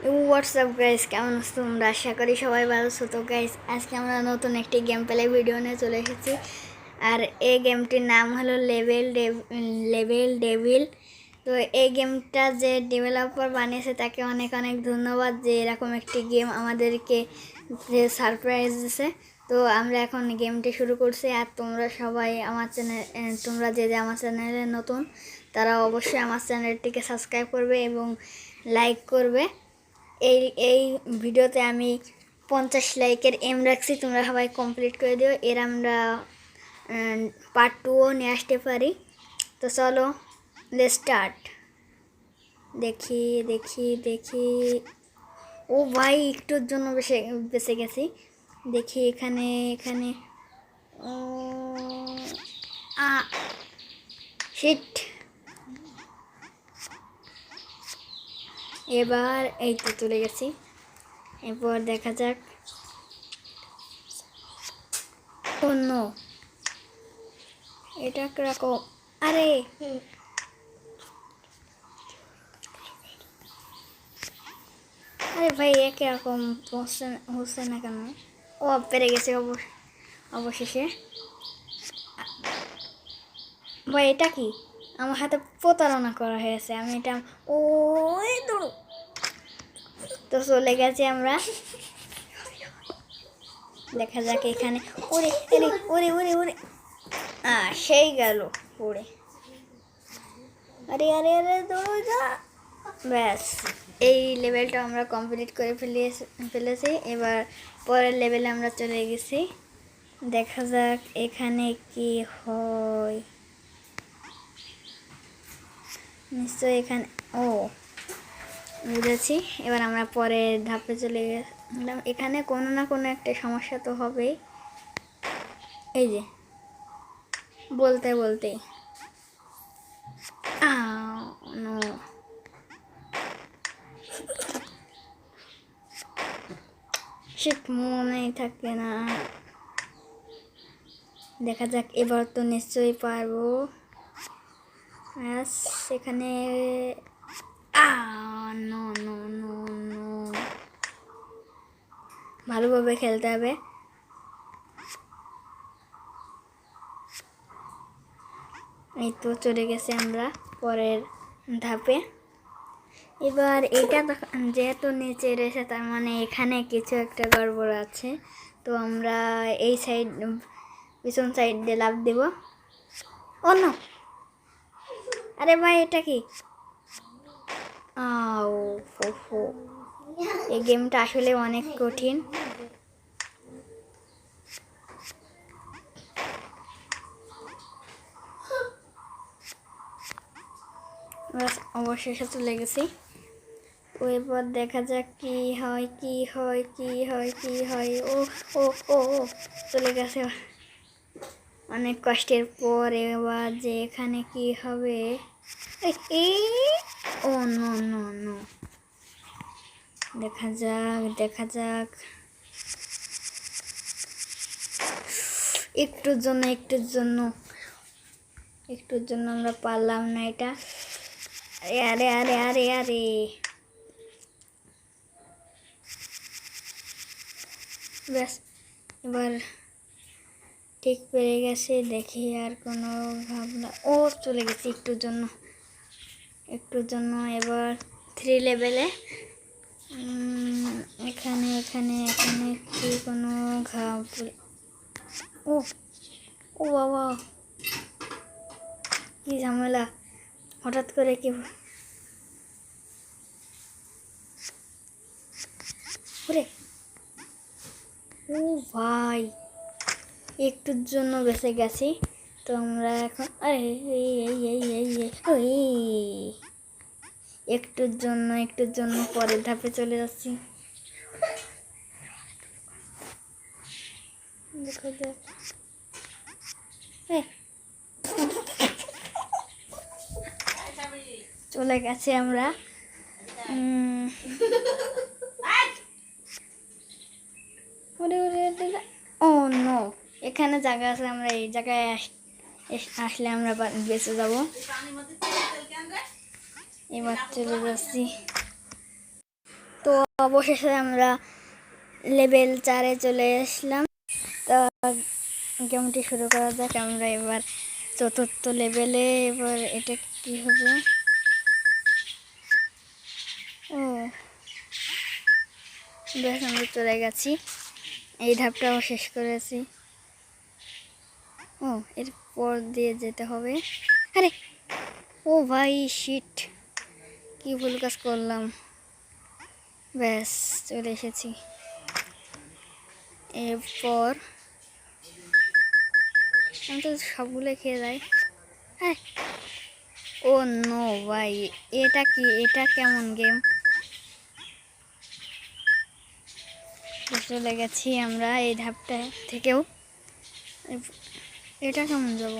WhatsApp guys, কেমন আছো তোমরা? আশা করি সবাই ভালো আছো। তো গাইস, আজকে আমরা নতুন একটি গেম প্লে ভিডিও নিয়ে চলে এসেছি। আর এই গেমটির নাম হলো লেভেল ডেভিল। তো এই গেমটা যে ডেভেলপার বানিয়েছে তাকে অনেক অনেক ধন্যবাদ, যে এরকম একটি গেম আমাদেরকে যে সারপ্রাইজ দিয়েছে। তো আমরা এখন গেমটি শুরু করছি। আর তোমরা সবাই আমার তোমরা যে যে আমার চ্যানেলে নতুন, তারা অবশ্যই আমার চ্যানেলটিকে সাবস্ক্রাইব করবে এবং লাইক করবে। এই এই ভিডিওতে আমি 50 লাইকের এম রাখছি, তোমরা সবাই কমপ্লিট করে দিও। এর আমরা পার্ট 2ও নিয়ে আসতে পারি। তো চলো, লেটস স্টার্ট। দেখি দেখি দেখি, ও ভাই, একটুর জন্য বেঁচে গেছি। দেখি এখানে এখানে, ও শিট। এবার এই তো চলে গেছি। এরপর দেখা যাক। অন্য এটা কিরকম? আরে আরে ভাই, একরকম হচ্ছে না কেন? ও পেরে গেছে অবশেষে। ভাই এটা কি? আমার হাতে প্রতারণা করা হয়েছে। আমি এটা, ও দৌড়ো। তো চলে গেছি আমরা। দেখা যাক এখানে। ওরে ওরে ওরে ওরে ওরে, সেই গেল পড়ে। আরে আরে আরে, দৌড়ো যা। ব্যাস, এই লেভেলটা আমরা কমপ্লিট করে ফেলেছি। এবার পরের লেভেলে আমরা চলে গেছি। দেখা যাক এখানে কি হয়। নিশ্চয় এখানে, ও বুঝেছি। এবার আমরা পরের ধাপে চলে গেলাম। এখানে কোনো না কোনো একটা সমস্যা তো হবেই। এই যে বলতে বলতে, নো, শিট, মনেই থাকে না। দেখা যাক, এবার তো নিশ্চয়ই পারবো। সেখানে নো নো নো নো, ভালোভাবে খেলতে হবে। এই তো চলে গেছে আমরা পরের ধাপে। এবার এটা যেহেতু নিচে রয়েছে, তার মানে এখানে কিছু একটা গড়বড় আছে। তো আমরা এই সাইড, পিছন সাইড দিয়ে লাফ দেব। অন্য, আরে ভাই এটা কি? আও ফো, এই গেমটা আসলে অনেক কঠিন। অবশেষে চলে গেছি। তো এবার দেখা যাক কি হয় কি হয় কি হয় কি হয়। ও ও ও ও, চলে গেছে অনেক কষ্টের পর। এবার যে এখানে কি হবে? ও নো নো নো, দেখা যাক দেখা যাক। একটুর জন্য আমরা পারলাম না এটা। আরে আরে আরে আরে, ব্যাস এবার ঠিক পেরে গেছে। দেখি আর কোনো ভাবনা, ও চলে গেছে একটুর জন্য। এবার 3 লেভেলে, এখানে এখানে এখানে কি কোনো ও ও বাবা, কি ঝামেলা! হঠাৎ করে কি, ওরে ও ভাই, একটুর জন্য বেঁচে গেছি। তো আমরা এখন, আরে এই এই এই এই ওই, একটুর জন্য পরের ধাপে চলে যাচ্ছি। দেখো দেখ, চলে গেছি আমরা। ও নো, এখানে জায়গা আছে, আমরা এই জায়গায় আসলে আমরা বেঁচে যাব। এবার চলে যাচ্ছি। তো অবশেষে আমরা লেভেল 4-এ চলে আসলাম। তা গেমটি শুরু করা যাক। আমরা এবার 4র্থ লেভেলে। এবার এটা কি হবে? ও বেশ, আমরা চলে গেছি, এই ধাপটাও শেষ করেছি। ও এরপর দিয়ে যেতে হবে। আরে ও ভাই, শিট, কি ভুল কাজ করলাম। ব্যাস চলে এসেছি। এরপর আমি তো সবগুলো খেয়ে যাই। হ্যাঁ, ও নো ভাই, এটা কি? এটা কেমন গেম? চলে গেছি আমরা এই ধাপটা থেকেও। এটা কেমন যাব?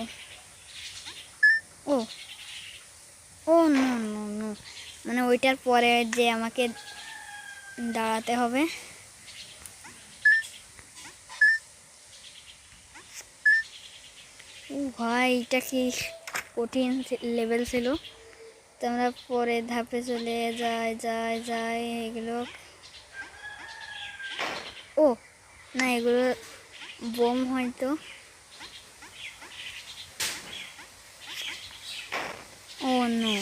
ও ও নো নো নো, মানে ওইটার পরে যে আমাকে দাঁড়াতে হবে। ও ভাই, এটা কি কঠিন লেভেল ছিল। তো আমরা পরের ধাপে চলে যাই এগুলো। ও না, এগুলো বোম হয়তো। ও নো,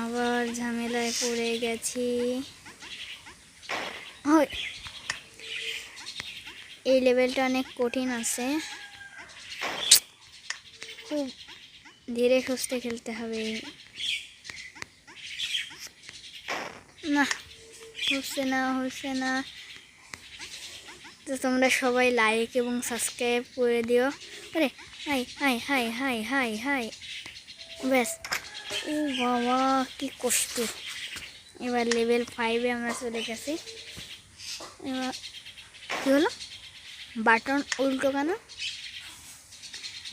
আবার ঝামেলায় পড়ে গেছি। এই লেভেলটা অনেক কঠিন আছে, খুব ধীরে সুস্থে খেলতে হবে। না, হচ্ছে না। তো তোমরা সবাই লাইক এবং সাবস্ক্রাইব করে দিও। আরে high high high high high high, ব্যাস। ও বাবা, কি কষ্ট। এবার লেভেল 5-এ আমরা চলে গেছি। এবার কী হলো? বাটন উল্টো কেন?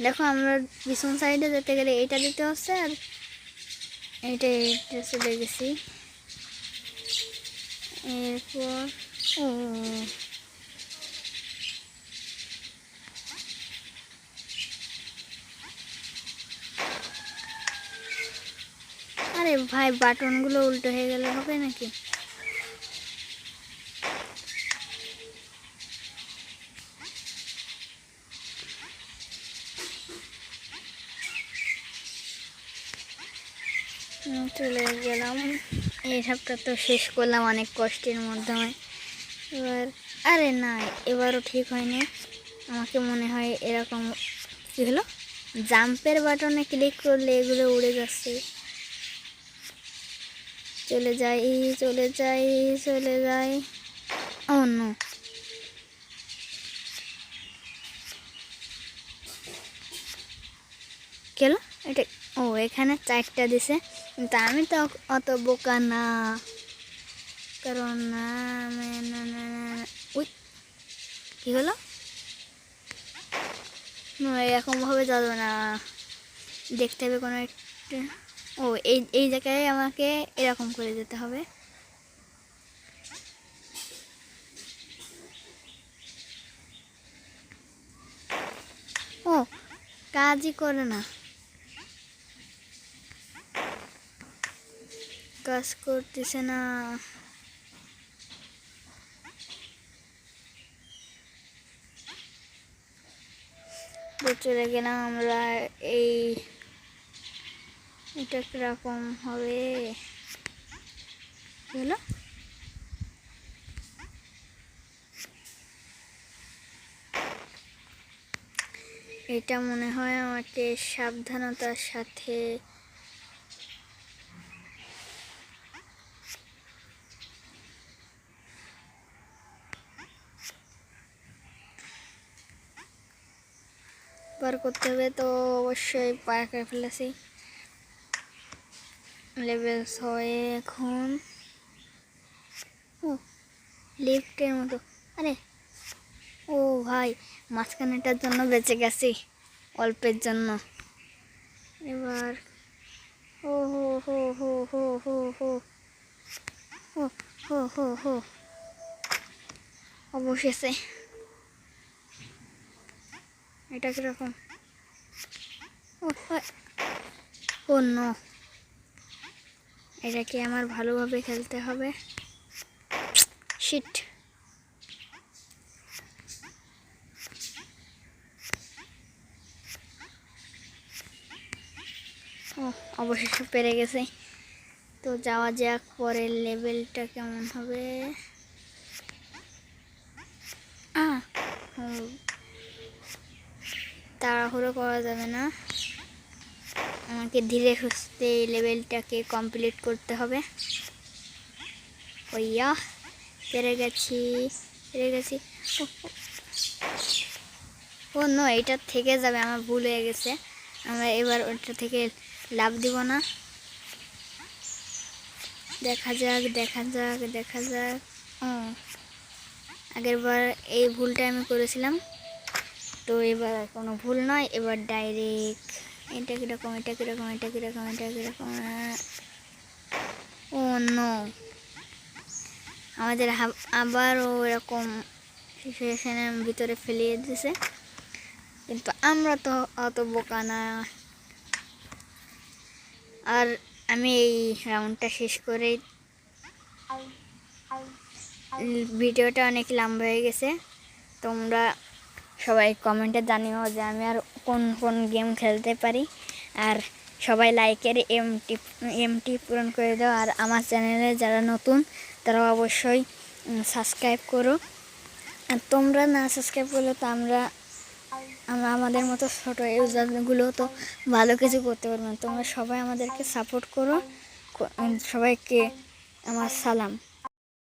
দেখো, আমরা পিছন সাইডে যেতে গেলে এটা দিতে হচ্ছে, আর এইটা চলে গেছি। এরপর ও আরে ভাই, বাটনগুলো উল্টো হয়ে গেলে হবে নাকি? চলে গেলাম। এই ধাপটা তো শেষ করলাম অনেক কষ্টের মাধ্যমে। এবার আরে না, এবারও ঠিক হয়নি। আমাকে মনে হয় এরকম কী হলো, জাম্পের বাটনে ক্লিক করলে এগুলো উড়ে যাচ্ছে। চলে যাই। ও নো, কেন এটা? ও এখানে 4টা দিছে, কিন্তু আমি তো অত বোকা না। কারণ না, ওই কী হলো? এরকমভাবে যাবে না, দেখতে হবে কোনো একটা। ও এই জায়গায় আমাকে এরকম করে যেতে হবে। ও কাজই করে না, কাজ করতেছে না। তো চলে গেলাম আমরা। এটা কিরকম হবে? হলো, এটা মনে হয় আমাকে সাবধানতার সাথে পার করতে হবে। তো অবশ্যই পার করে ফেলেছি। লেভেল 6 এখন। ও লিফটের মতো। আরে ও ভাই, মাঝখানেটার জন্য বেঁচে গেছি অল্পের জন্য। এবার ও হো হো হো হো হো হো হো হো হো হো, অবশেষে। এটা কিরকম? ও নো, এটাকে আমার ভালোভাবে খেলতে হবে। শিট। ও অবশেষে পেরে গেছে। তো যাওয়া যাক, পরের লেভেলটা কেমন হবে। তাড়াহুড়ো করা যাবে না, আমাকে ধীরে সুস্থে এই লেভেলটাকে কমপ্লিট করতে হবে। ওইয়া পেরে গেছি, পেরে গেছি। ও নো, এটা থেকে যাবে, আমার ভুল হয়ে গেছে। আমরা এবার ওটা থেকে লাভ দিব না। দেখা যাক দেখা যাক দেখা যাক। ও আগের বার এই ভুলটা আমি করেছিলাম, তো এবার আর কোনো ভুল নয়, এবার ডাইরেক্ট। এটা কীরকম, এটা কীরকম, এটা কীরকম, এটা কীরকম। ও নো, আমাদের আবারও এরকম সিচুয়েশনের ভিতরে ফেলিয়ে দিয়েছে, কিন্তু আমরা তো অত বোকা না। আর আমি এই রাউন্ডটা শেষ করেই, ভিডিওটা অনেক লম্বা হয়ে গেছে। তোমরা সবাই কমেন্টে জানিও যে আমি আর কোন কোন গেম খেলতে পারি। আর সবাই লাইকের এমটি পূরণ করে দাও। আর আমার চ্যানেলে যারা নতুন তারা অবশ্যই সাবস্ক্রাইব করো। আর তোমরা না সাবস্ক্রাইব করলে তো আমরা আমাদের মতো ছোটো ইউজারগুলো তো ভালো কিছু করতে পারবো না। তোমরা সবাই আমাদেরকে সাপোর্ট করো। সবাইকে আমার সালাম।